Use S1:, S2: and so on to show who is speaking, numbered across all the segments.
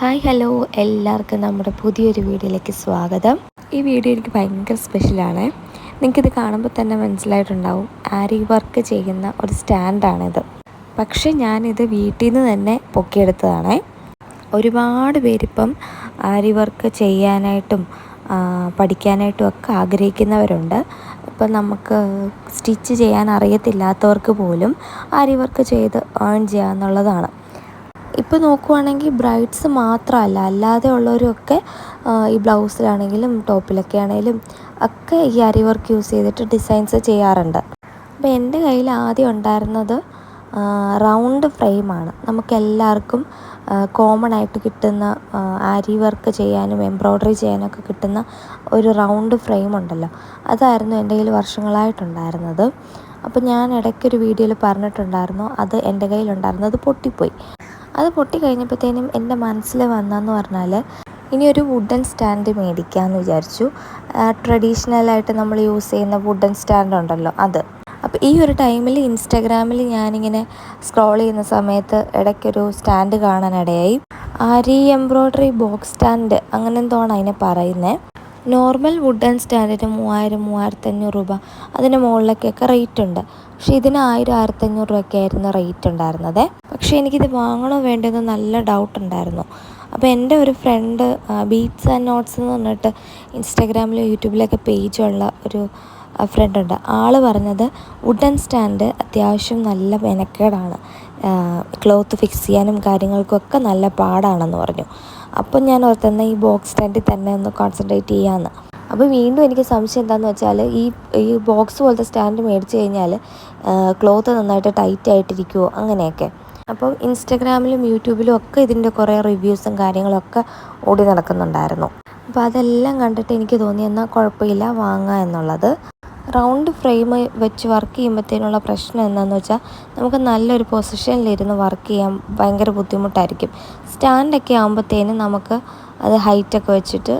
S1: Hi hello എല്ലാവർക്കും നമ്മുടെ പുതിയൊരു വീഡിയോയിലേക്ക് സ്വാഗതം. ഈ വീഡിയോ എനിക്ക് ഭയങ്കര സ്പെഷ്യലാണ്. നിങ്ങൾക്കിത് കാണുമ്പോൾ തന്നെ മനസ്സിലായിട്ടുണ്ടാവും, ആരി വർക്ക് ചെയ്യുന്ന ഒരു സ്റ്റാൻഡാണിത്. പക്ഷേ ഞാനിത് വീട്ടിൽ നിന്ന് തന്നെ പൊക്കിയെടുത്തതാണ്. ഒരുപാട് പേരിപ്പം ആരി വർക്ക് ചെയ്യാനായിട്ടും പഠിക്കാനായിട്ടും ഒക്കെ ആഗ്രഹിക്കുന്നവരുണ്ട്. ഇപ്പം നമുക്ക് സ്റ്റിച്ച് ചെയ്യാൻ അറിയത്തില്ലാത്തവർക്ക് പോലും ആരി വർക്ക് ചെയ്ത് ഏൺ ചെയ്യാമെന്നുള്ളതാണ്. ഇപ്പോൾ നോക്കുവാണെങ്കിൽ ബ്രൈഡ്സ് മാത്രമല്ല, അല്ലാതെ ഉള്ളവരൊക്കെ ഈ ബ്ലൗസിലാണെങ്കിലും ടോപ്പിലൊക്കെ ആണെങ്കിലും ഒക്കെ ഈ ആരി വർക്ക് യൂസ് ചെയ്തിട്ട് ഡിസൈൻസ് ചെയ്യാറുണ്ട്. അപ്പോൾ എൻ്റെ കയ്യിൽ ആദ്യം ഉണ്ടായിരുന്നത് റൗണ്ട് ഫ്രെയിമാണ്. നമുക്കെല്ലാവർക്കും കോമൺ ആയിട്ട് കിട്ടുന്ന ആരി വർക്ക് ചെയ്യാനും എംബ്രോയ്ഡറി ചെയ്യാനൊക്കെ കിട്ടുന്ന ഒരു റൗണ്ട് ഫ്രെയിം ഉണ്ടല്ലോ, അതായിരുന്നു എൻ്റെ കയ്യിൽ വർഷങ്ങളായിട്ടുണ്ടായിരുന്നത്. അപ്പോൾ ഞാൻ ഇടയ്ക്കൊരു വീഡിയോയിൽ പറഞ്ഞിട്ടുണ്ടായിരുന്നു, അത് എൻ്റെ കയ്യിലുണ്ടായിരുന്നത് പൊട്ടിപ്പോയി. അത് പൊട്ടി കഴിഞ്ഞപ്പോഴത്തേനും എൻ്റെ മനസ്സിൽ വന്നതെന്ന് പറഞ്ഞാൽ, ഇനിയൊരു വുഡൻ സ്റ്റാൻഡ് മേടിക്കാമെന്ന് വിചാരിച്ചു. ട്രഡീഷണലായിട്ട് നമ്മൾ യൂസ് ചെയ്യുന്ന വുഡൻ സ്റ്റാൻഡ് ഉണ്ടല്ലോ, അത്. അപ്പോൾ ഈ ഒരു ടൈമിൽ ഇൻസ്റ്റാഗ്രാമിൽ ഞാനിങ്ങനെ സ്ക്രോൾ ചെയ്യുന്ന സമയത്ത് ഇടയ്ക്കൊരു സ്റ്റാൻഡ് കാണാനിടയായി. ആരി എംബ്രോയ്ഡറി ബോക്സ് സ്റ്റാൻഡ് അങ്ങനെ എന്തോണ് അതിനെ പറയുന്നത്. നോർമൽ വുഡൻ സ്റ്റാൻഡിന് 3000-3500 രൂപ, അതിന് മുകളിലേക്കൊക്കെ റേറ്റ് ഉണ്ട്. പക്ഷേ ഇതിന് 1000-1500 രൂപയൊക്കെ ആയിരുന്നു റേറ്റ് ഉണ്ടായിരുന്നത്. പക്ഷേ എനിക്കിത് വാങ്ങണോ വേണ്ടതെന്ന് നല്ല ഡൗട്ട് ഉണ്ടായിരുന്നു. അപ്പോൾ എൻ്റെ ഒരു ഫ്രണ്ട് ബീറ്റ്സ് ആൻഡ് നോട്ട്സ് എന്ന് പറഞ്ഞിട്ട് ഇൻസ്റ്റാഗ്രാമിലും യൂട്യൂബിലൊക്കെ പേജുള്ള ഒരു ഫ്രണ്ടുണ്ട്. ആൾ പറഞ്ഞത് വുഡൻ സ്റ്റാൻഡ് അത്യാവശ്യം നല്ല മെനക്കേടാണ്, ക്ലോത്ത് ഫിക്സ് ചെയ്യാനും കാര്യങ്ങൾക്കൊക്കെ നല്ല പാടാണെന്ന് പറഞ്ഞു. അപ്പം ഞാൻ ഓർത്തെന്നാൽ ഈ ബോക്സ് സ്റ്റാൻഡിൽ തന്നെ ഒന്ന് കോൺസെൻട്രേറ്റ് ചെയ്യാമെന്ന്. അപ്പോൾ വീണ്ടും എനിക്ക് സംശയം എന്താണെന്ന് വെച്ചാൽ, ഈ ബോക്സ് പോലത്തെ സ്റ്റാൻഡ് മേടിച്ച് കഴിഞ്ഞാൽ ക്ലോത്ത് നന്നായിട്ട് ടൈറ്റ് ആയിട്ടിരിക്കുമോ അങ്ങനെയൊക്കെ. അപ്പോൾ ഇൻസ്റ്റാഗ്രാമിലും യൂട്യൂബിലും ഒക്കെ ഇതിൻ്റെ കുറേ റിവ്യൂസും കാര്യങ്ങളൊക്കെ ഓടി നടക്കുന്നുണ്ടായിരുന്നു. അപ്പോൾ അതെല്ലാം കണ്ടിട്ട് എനിക്ക് തോന്നി, എന്നാൽ കുഴപ്പമില്ല വാങ്ങാം എന്നുള്ളത്. റൗണ്ട് ഫ്രെയിം വെച്ച് വർക്ക് ചെയ്യുമ്പോഴത്തേനുള്ള പ്രശ്നം എന്താണെന്ന് വെച്ചാൽ, നമുക്ക് നല്ലൊരു പൊസിഷനിലിരുന്ന് വർക്ക് ചെയ്യാൻ ഭയങ്കര ബുദ്ധിമുട്ടായിരിക്കും. സ്റ്റാൻഡൊക്കെ ആകുമ്പോഴത്തേനും നമുക്ക് അത് ഹൈറ്റൊക്കെ വെച്ചിട്ട്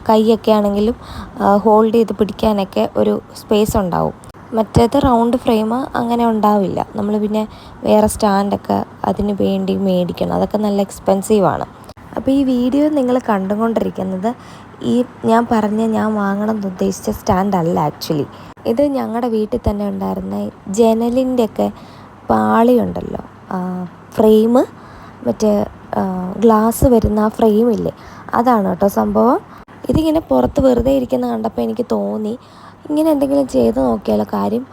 S1: കൈയൊക്കെ ആണെങ്കിലും ഹോൾഡ് ചെയ്ത് പിടിക്കാനൊക്കെ ഒരു സ്പേസ് ഉണ്ടാവും. മറ്റേത് റൗണ്ട് ഫ്രെയിം അങ്ങനെ ഉണ്ടാവില്ല. നമ്മൾ പിന്നെ വേറെ സ്റ്റാൻഡൊക്കെ അതിന് വേണ്ടി മേടിക്കണം, അതൊക്കെ നല്ല എക്സ്പെൻസീവാണ്. അപ്പോൾ ഈ വീഡിയോ നിങ്ങൾ കണ്ടുകൊണ്ടിരിക്കുന്നത് ഞാൻ വാങ്ങണമെന്ന് ഉദ്ദേശിച്ച സ്റ്റാൻഡല്ല. ആക്ച്വലി ഇത് ഞങ്ങളുടെ വീട്ടിൽ തന്നെ ഉണ്ടായിരുന്ന ജനലിൻ്റെയൊക്കെ പാളിയുണ്ടല്ലോ, ഫ്രെയിം, മറ്റേ ഗ്ലാസ് വരുന്ന ആ ഫ്രെയിമില്ലേ, അതാണ് കേട്ടോ സംഭവം. ഇതിങ്ങനെ പുറത്ത് വെറുതെ ഇരിക്കുന്ന കണ്ടപ്പോൾ എനിക്ക് തോന്നി, ഇങ്ങനെ എന്തെങ്കിലും ചെയ്ത് നോക്കിയാലോ. കാര്യം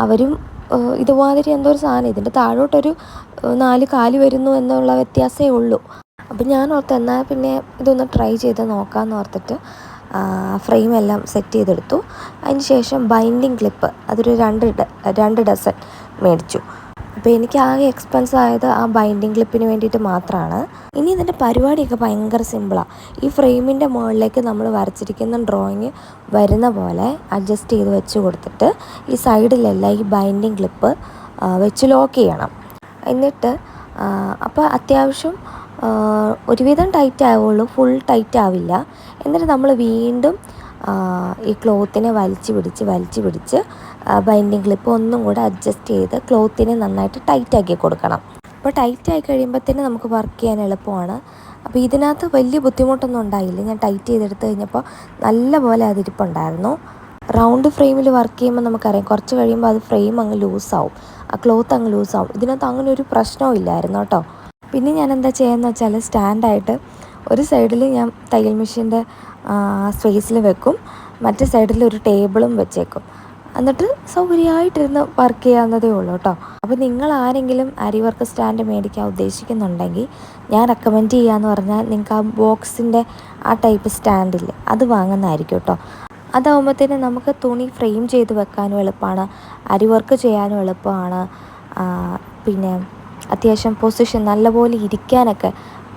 S1: അവരും ഇതുമാതിരി എന്തോ ഒരു സാധനം, ഇതിൻ്റെ താഴോട്ടൊരു 4 കാല് വരുന്നു എന്നുള്ള വ്യത്യാസമേ ഉള്ളൂ. അപ്പം ഞാൻ ഓർത്ത് എന്നാൽ പിന്നെ ഇതൊന്ന് ട്രൈ ചെയ്ത് നോക്കാമെന്ന് ഓർത്തിട്ട് ഫ്രെയിമെല്ലാം സെറ്റ് ചെയ്തെടുത്തു. അതിന് ശേഷം ബൈൻഡിങ് ക്ലിപ്പ്, അതൊരു 2 ഡസൻ മേടിച്ചു. അപ്പോൾ എനിക്ക് ആകെ എക്സ്പെൻസ് ആയത് ആ ബൈൻഡിങ് ക്ലിപ്പിന് വേണ്ടിയിട്ട് മാത്രമാണ്. ഇനി ഇതിൻ്റെ പരിപാടിയൊക്കെ ഭയങ്കര സിമ്പിളാണ്. ഈ ഫ്രെയിമിൻ്റെ മുകളിലേക്ക് നമ്മൾ വരച്ചിരിക്കുന്ന ഡ്രോയിങ് വരുന്ന പോലെ അഡ്ജസ്റ്റ് ചെയ്ത് വെച്ച് കൊടുത്തിട്ട് ഈ സൈഡിലെല്ലാം ഈ ബൈൻഡിങ് ക്ലിപ്പ് വെച്ച് ലോക്ക് ചെയ്യണം. എന്നിട്ട് അപ്പോൾ അത്യാവശ്യം ഒരുവിധം ടൈറ്റ് ആവുള്ളൂ, ഫുൾ ടൈറ്റ് ആവില്ല. എന്നിട്ട് നമ്മൾ വീണ്ടും ഈ ക്ലോത്തിനെ വലിച്ചു പിടിച്ച് ബൈൻഡിങ് ക്ലിപ്പ് ഒന്നും കൂടെ അഡ്ജസ്റ്റ് ചെയ്ത് ക്ലോത്തിനെ നന്നായിട്ട് ടൈറ്റാക്കി കൊടുക്കണം. അപ്പോൾ ടൈറ്റായി കഴിയുമ്പോഴത്തേന് നമുക്ക് വർക്ക് ചെയ്യാൻ എളുപ്പമാണ്. അപ്പോൾ ഇതിനകത്ത് വലിയ ബുദ്ധിമുട്ടൊന്നും ഉണ്ടായില്ല. ഞാൻ ടൈറ്റ് ചെയ്തെടുത്ത് കഴിഞ്ഞപ്പോൾ നല്ല പോലെ അതിരിപ്പുണ്ടായിരുന്നു. റൗണ്ട് ഫ്രെയിമിൽ വർക്ക് ചെയ്യുമ്പോൾ നമുക്കറിയാം, കുറച്ച് കഴിയുമ്പോൾ അത് ഫ്രെയിം അങ്ങ് ലൂസാവും, ആ ക്ലോത്ത് അങ്ങ് ലൂസാവും. ഇതിനകത്ത് അങ്ങനെ ഒരു പ്രശ്നവും ഇല്ലായിരുന്നു കേട്ടോ. പിന്നെ ഞാൻ എന്താ ചെയ്യുകയെന്ന് വെച്ചാൽ, സ്റ്റാൻഡായിട്ട് ഒരു സൈഡിൽ ഞാൻ തയ്യൽ മെഷീൻ്റെ സ്പേസിൽ വെക്കും, മറ്റേ സൈഡിൽ ഒരു ടേബിളും വെച്ചേക്കും. എന്നിട്ട് സൗകര്യമായിട്ടിരുന്ന് വർക്ക് ചെയ്യാവുന്നതേ ഉള്ളൂ കേട്ടോ. അപ്പോൾ നിങ്ങൾ ആരെങ്കിലും ആരി വർക്ക് സ്റ്റാൻഡ് മേടിക്കാൻ ഉദ്ദേശിക്കുന്നുണ്ടെങ്കിൽ ഞാൻ റെക്കമെൻഡ് ചെയ്യാമെന്ന് പറഞ്ഞാൽ, നിങ്ങൾക്ക് ആ ബോക്സിൻ്റെ ആ ടൈപ്പ് സ്റ്റാൻഡില്ലേ, അത് വാങ്ങുന്നതായിരിക്കും കേട്ടോ. അതാകുമ്പോഴത്തേനും നമുക്ക് തുണി ഫ്രെയിം ചെയ്ത് വെക്കാനും എളുപ്പമാണ്, ആരി വർക്ക് ചെയ്യാനും എളുപ്പമാണ്. പിന്നെ അത്യാവശ്യം പൊസിഷൻ നല്ലപോലെ ഇരിക്കാനൊക്കെ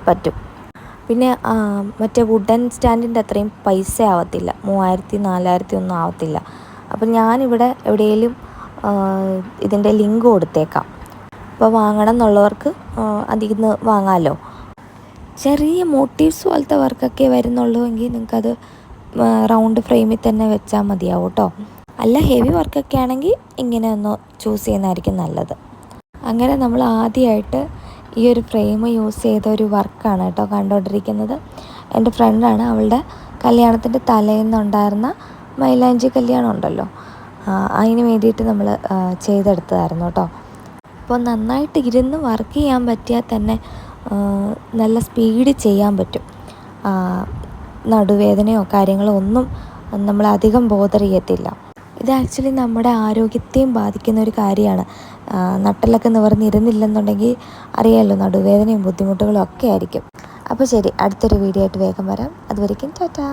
S1: പറ്റും. പിന്നെ മറ്റേ വുഡൻ സ്റ്റാൻഡിൻ്റെ അത്രയും പൈസ ആവത്തില്ല, 3000-4000 ഒന്നും ആവത്തില്ല. അപ്പം ഞാനിവിടെ എവിടെയെങ്കിലും ഇതിൻ്റെ ലിങ്ക് കൊടുത്തേക്കാം. അപ്പോൾ വാങ്ങണം എന്നുള്ളവർക്ക് അതിൽ നിന്ന് വാങ്ങാമല്ലോ. ചെറിയ മോട്ടീവ്സ് പോലത്തെ വർക്കൊക്കെ വരുന്നുള്ളൂ എങ്കിൽ നിങ്ങൾക്കത് റൗണ്ട് ഫ്രെയിമിൽ തന്നെ വെച്ചാൽ മതിയാവും കേട്ടോ. അല്ല ഹെവി വർക്കൊക്കെ ആണെങ്കിൽ ഇങ്ങനെ ഒന്ന് ചൂസ് ചെയ്യുന്നതായിരിക്കും നല്ലത്. അങ്ങനെ നമ്മൾ ആദ്യമായിട്ട് ഈ ഒരു ഫ്രെയിം യൂസ് ചെയ്ത ഒരു വർക്കാണ് കേട്ടോ കണ്ടുകൊണ്ടിരിക്കുന്നത്. എൻ്റെ ഫ്രണ്ടാണ്, അവളുടെ കല്യാണത്തിൻ്റെ തലേന്നുണ്ടായിരുന്ന മൈലാഞ്ചി കല്യാണം ഉണ്ടല്ലോ, അതിന് വേണ്ടിയിട്ട് നമ്മൾ ചെയ്തെടുത്തതായിരുന്നു കേട്ടോ. അപ്പോൾ നന്നായിട്ട് ഇരുന്ന് വർക്ക് ചെയ്യാൻ പറ്റിയാൽ തന്നെ നല്ല സ്പീഡിൽ ചെയ്യാൻ പറ്റും. നടുവേദനയോ കാര്യങ്ങളോ ഒന്നും നമ്മളധികം ബോദർ ചെയ്യത്തില്ല. ഇത് ആക്ച്വലി നമ്മുടെ ആരോഗ്യത്തെയും ബാധിക്കുന്ന ഒരു കാര്യമാണ്. നട്ടലൊക്കെ നിവർന്നിരുന്നില്ലെന്നുണ്ടെങ്കിൽ അറിയാമല്ലോ, നടുവേദനയും ബുദ്ധിമുട്ടുകളും ഒക്കെ ആയിരിക്കും. അപ്പോൾ ശരി, അടുത്തൊരു വീഡിയോ ആയിട്ട് വേഗം വരാം. അതുവരേക്കും ടാറ്റാ.